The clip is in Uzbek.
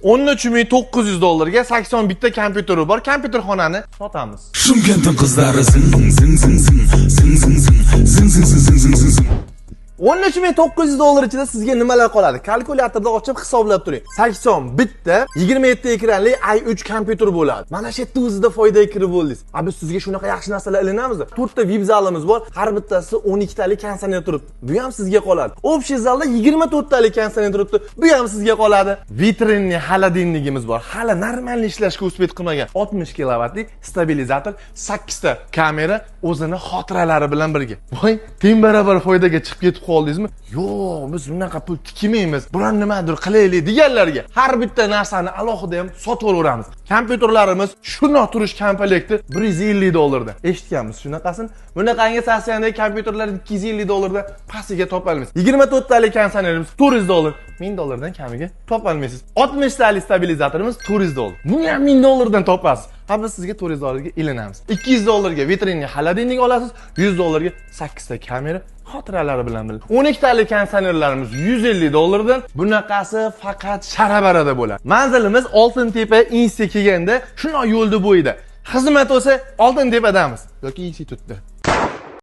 13.900 dollarga 80 bitta kompyuteri bor. Kompyuterxonani sotamiz. Shimkentning qizlari zing zing zing zing zing zing zing zing zing zing zing zing zing. 13.900 dollar ichida sizga nimalar qoladi? Kalkulyatorda ochib hisoblab turing. 80 bitta 27 ekranli i3 kompyuter bo'ladi. Mana shu yerda o'zida foydaga kirib bo'ldingiz. Biz sizga shunaqa yaxshi narsalar ilinamiz. 4 ta VIP zalimiz bor. Har bittasi 12 talik konditsioner turibdi. Bu ham sizga qoladi. Общий zalda 24 talik konditsioner turibdi. Bu ham sizga qoladi. Vitrinli холодильнигimiz bor. Hali normal ishlashga uspet qilmagan 60 kilovatlik stabilizator, 8 ta kamera o'zini xotiralari bilan birga. Voy, teng barobar foydaga chiqib ketib qoldingizmi? Yo'q, biz bunaqa pul tikmaymiz. Biron nimadir qilaylik deganlarga har bitta narsani alohida ham sotib olaveramiz. Kompyuterlarimiz shundoq turish komplekti 150 dollardan. Eshitganmiz shunaqasini. Bunaqangi saksiyandagi kompyuterlar 250 dollardan pastiga topolmaysiz. 24 talik konditsionerimiz 400 dollar. 1000 dollardan kamiga topolmaysiz. 60 talik stabilizatorimiz 400 dollar. Buni ham 1000 dollardan topasiz. Biz sizga 400 dollarga ilinamiz. 200 dollarga vitrinli холодильник olasiz, 100 dollarga 8 ta kamera xotiralari bilan birga. 12 talik konditsionerlarimiz 150 dollardan. Bunaqasi faqat Sharabarada bo'ladi. Manzilimiz Oltintepa institutga kelganda, shunday yo'lda bo'yida. Xizmat bo'lsa Oltintepa'damiz yoki institutda.